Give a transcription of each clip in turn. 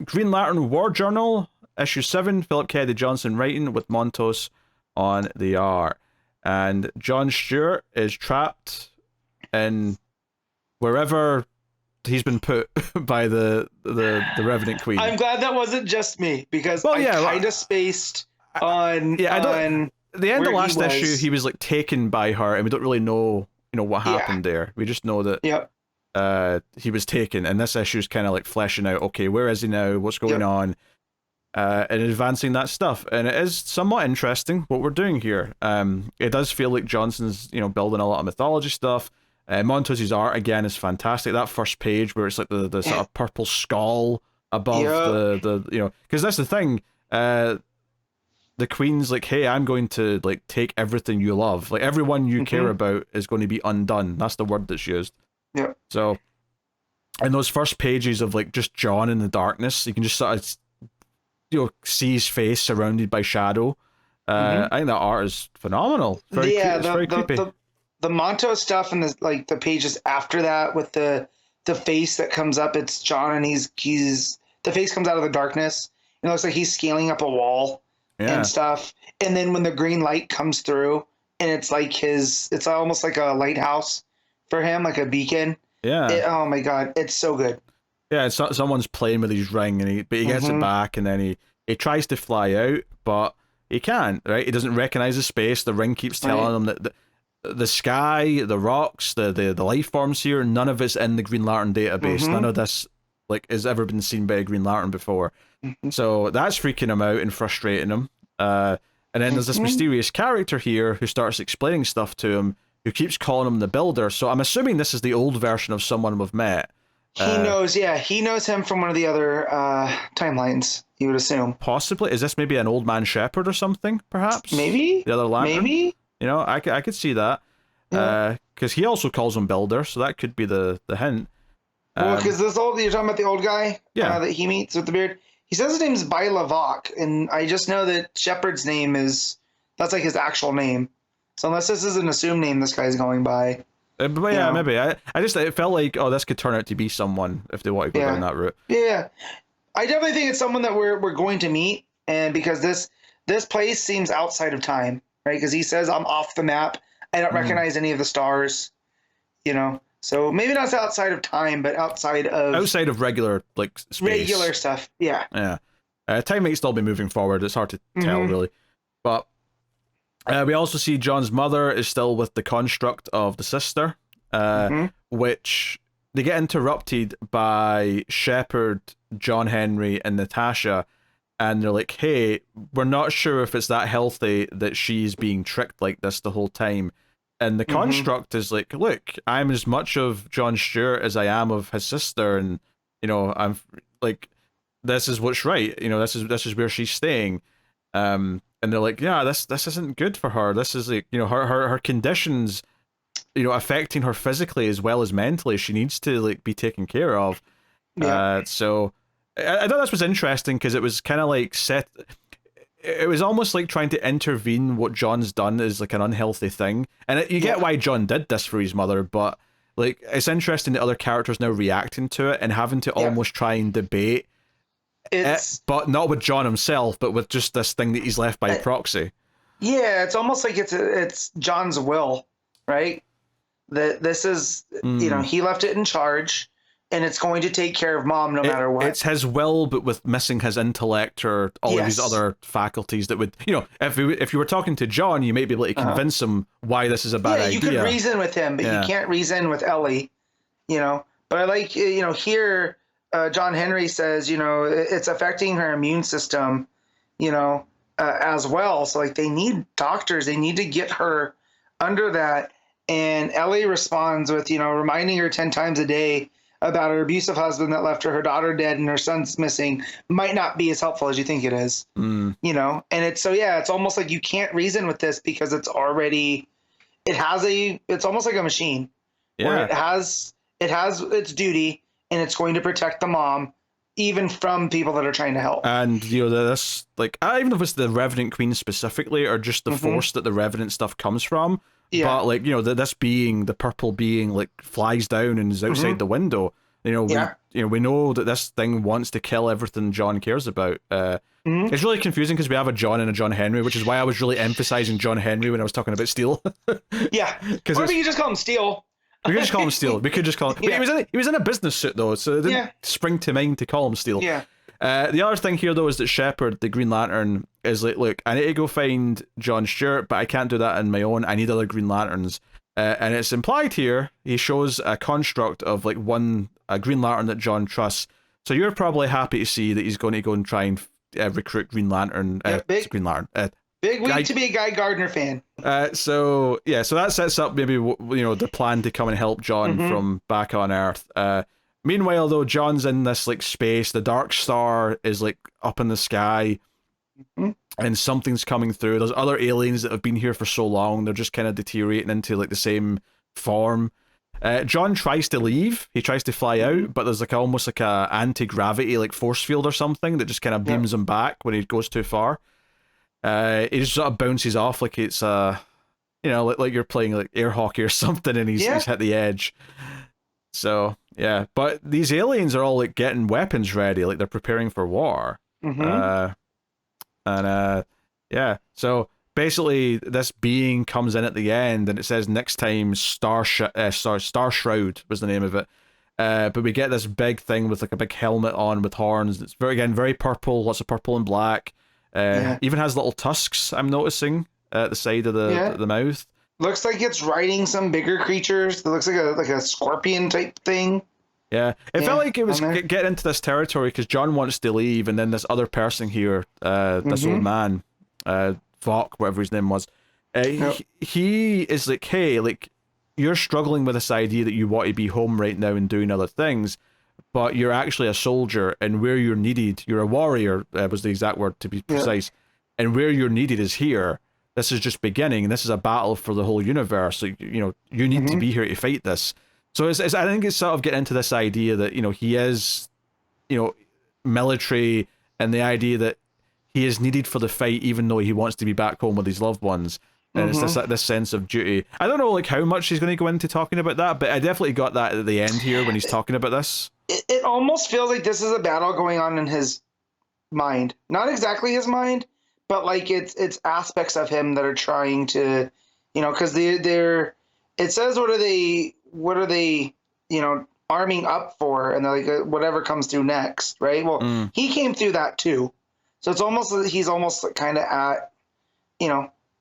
Green Lantern War Journal, issue 7, Philip Kennedy Johnson writing with Montos on the art. And John Stewart is trapped in wherever he's been put by the Revenant Queen. I'm glad that wasn't just me, because I kind of spaced on the end of last issue, he was like taken by her, and we don't really know, what happened there. We just know that he was taken, and this issue is kind of like fleshing out, okay, where is he now? What's going on? And advancing that stuff. And it is somewhat interesting what we're doing here. It does feel like Johnson's, building a lot of mythology stuff. Montos's art, again, is fantastic. That first page where it's like the sort of purple skull above the because that's the thing. The Queen's like, hey, I'm going to like take everything you love. Like everyone you care about is going to be undone. That's the word that's used. Yeah. So in those first pages of like just John in the darkness, you can just sort of see his face surrounded by shadow. I think that art is phenomenal. It's very creepy. The Monto stuff and the pages after that with the face that comes up, it's John, and he's the face comes out of the darkness. It looks like he's scaling up a wall and stuff. And then when the green light comes through, and it's like it's almost like a lighthouse for him, like a beacon. Yeah. Oh my God, it's so good. Yeah, it's someone's playing with his ring, and he gets it back, and then he tries to fly out, but he can't. Right? He doesn't recognize the space. The ring keeps telling him that the sky, the rocks, the life forms here, none of it's in the Green Lantern database. None of this has ever been seen by a Green Lantern before. So that's freaking him out and frustrating him. And then there's this mysterious character here who starts explaining stuff to him, who keeps calling him the Builder. So I'm assuming this is the old version of someone we've met. He knows him from one of the other timelines, you would assume. Possibly. Is this maybe an old man shepherd or something, perhaps? Maybe. The other lantern? Maybe. I could see that. Because he also calls him Builder, so that could be the hint. Well, because you're talking about the old guy that he meets with the beard. He says his name's Bailavok, and I just know that Shepard's name that's like his actual name. So unless this is an assumed name this guy's going by. But yeah, maybe. It felt like, this could turn out to be someone if they want to go down that route. Yeah. I definitely think it's someone that we're going to meet, and because this place seems outside of time, right? Because he says, I'm off the map. I don't recognize any of the stars, So maybe not outside of time, but outside of regular space. Regular stuff. Yeah. Yeah. Time might still be moving forward. It's hard to tell really, but we also see John's mother is still with the construct of the sister, which they get interrupted by Shepard, John Henry, and Natasha, and they're like, "Hey, we're not sure if it's that healthy that she's being tricked like this the whole time." And the construct is like, look, I'm as much of John Stewart as I am of his sister, and I'm like, this is what's right. This is where she's staying. And they're like, yeah, this isn't good for her. This is like, her conditions, affecting her physically as well as mentally. She needs to like be taken care of. Yeah. So I thought this was interesting because it was kind of like it was almost like trying to intervene what John's done is like an unhealthy thing. And you get why John did this for his mother, but like it's interesting that other characters now reacting to it and having to almost try and debate it, but not with John himself, but with just this thing that he's left by proxy. Yeah, it's almost like it's John's will, right? That this is, he left it in charge, and it's going to take care of Mom no matter what. It's his will, but with missing his intellect or all of these other faculties that would, if you were talking to John, you might be able to convince him why this is a bad idea. You could reason with him, but you can't reason with Ellie, But I like, here, John Henry says, it's affecting her immune system, as well. So like they need doctors, they need to get her under that. And Ellie responds with, reminding her 10 times a day about her abusive husband that left her daughter dead and her son's missing might not be as helpful as you think it is, and it's almost like you can't reason with this because it's almost like a machine where it has its duty and it's going to protect the mom even from people that are trying to help. And, this, like, I don't even know if it's the Revenant Queen specifically or just the force that the Revenant stuff comes from. Yeah. But, like, this being, the purple being, like, flies down and is outside the window. We know that this thing wants to kill everything John cares about. It's really confusing because we have a John and a John Henry, which is why I was really emphasizing John Henry when I was talking about Steel. Yeah, or we could just call him Steel. We could just call him Steel. We could just call him. But he was in a business suit though, so it didn't spring to mind to call him Steel. Yeah. The other thing here though is that Shepard, the Green Lantern, is like, look, I need to go find John Stewart, but I can't do that on my own. I need other Green Lanterns. And it's implied here, he shows a construct of like a Green Lantern that John trusts. So you're probably happy to see that he's going to go and try and recruit Green Lantern. Green Lantern. Big week to be a Guy Gardner fan. So that sets up maybe the plan to come and help John from back on Earth. Meanwhile, though, John's in this like space. The Dark Star is like up in the sky. And something's coming through. There's other aliens that have been here for so long. They're just kind of deteriorating into like the same form. John tries to leave. He tries to fly out, but there's like almost like a anti-gravity like force field or something that just kind of beams him back when he goes too far. He just sort of bounces off like it's like you're playing like air hockey or something, and he's hit the edge. So yeah, but these aliens are all like getting weapons ready, like they're preparing for war. So basically this being comes in at the end and it says next time Star Shroud was the name of it. But we get this big thing with like a big helmet on with horns. It's very purple, lots of purple and black. Even has little tusks, I'm noticing, at the side of the mouth. Looks like it's riding some bigger creatures. It looks like a scorpion type thing. Yeah, it felt like it was getting into this territory because John wants to leave, and then this other person here, this old man, Vok, whatever his name was, he is like, hey, like, you're struggling with this idea that you want to be home right now and doing other things, but you're actually a soldier, and where you're needed, you're a warrior, was the exact word to be precise, and where you're needed is here. This is just beginning, and this is a battle for the whole universe. So, you need to be here to fight this. So I think it's sort of getting into this idea that, he is, military, and the idea that he is needed for the fight, even though he wants to be back home with his loved ones. And it's this sense of duty. I don't know like how much he's going to go into talking about that, but I definitely got that at the end here when he's talking about this. It almost feels like this is a battle going on in his mind. Not exactly his mind, but like it's aspects of him that are trying to, because they're. It says what are they, arming up for, and they're like whatever comes through next, right? Well, he came through that too, so it's almost he's almost kind of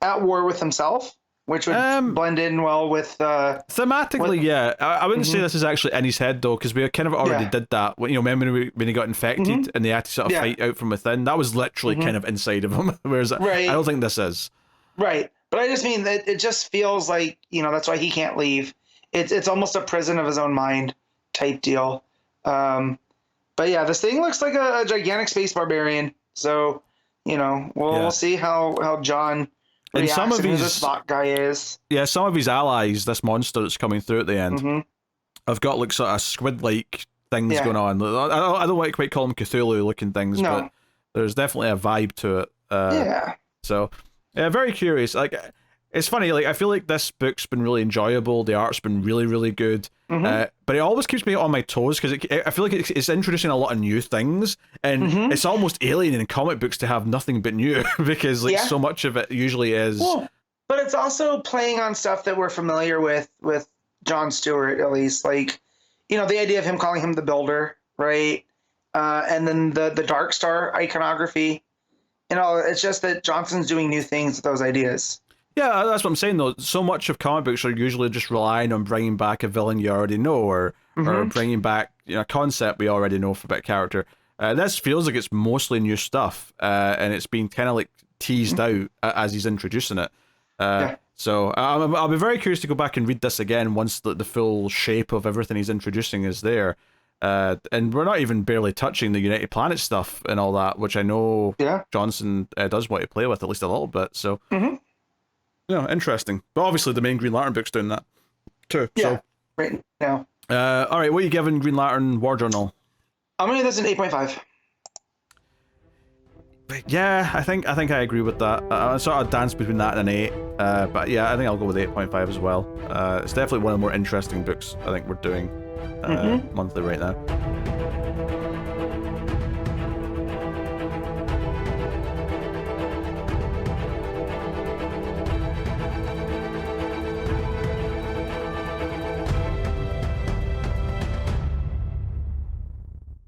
at war with himself, which would blend in well with thematically. I wouldn't say this is actually in his head though, because we kind of already did that. Remember when he got infected and they had to sort of fight out from within? That was literally kind of inside of him. Whereas I don't think this is right. But I just mean that it just feels like, that's why he can't leave. It's almost a prison of his own mind type deal. But yeah, this thing looks like a gigantic space barbarian. So, we'll see how John reacts, and some of who this Vok guy is. Yeah, some of his allies, this monster that's coming through at the end, have got like sort of squid-like things going on. I don't want to quite call them Cthulhu-looking things, but there's definitely a vibe to it. So... yeah, very curious. Like, it's funny. Like, I feel like this book's been really enjoyable. The art's been really, really good. But it always keeps me on my toes because I feel like it's introducing a lot of new things, and it's almost alien in comic books to have nothing but new because so much of it usually is. Well, but it's also playing on stuff that we're familiar with John Stewart, at least. Like, the idea of him calling him the Builder, right? And then the Dark Star iconography. It's just that Johnson's doing new things with those ideas. Yeah, that's what I'm saying, though. So much of comic books are usually just relying on bringing back a villain you already know, or bringing back a concept we already know about a character. This feels like it's mostly new stuff, and it's been kind of like teased out as he's introducing it. So I'll be very curious to go back and read this again once the full shape of everything he's introducing is there. And we're not even barely touching the United Planet stuff and all that, which I know Johnson does want to play with at least a little bit. So, interesting. But obviously, the main Green Lantern book's doing that too. Yeah, so. right now. All right, what are you giving Green Lantern War Journal? I'm gonna give this an 8.5. Yeah, I think I agree with that. I sort of dance between that and an 8. But yeah, I think I'll go with 8.5 as well. It's definitely one of the more interesting books I think we're doing. monthly right now.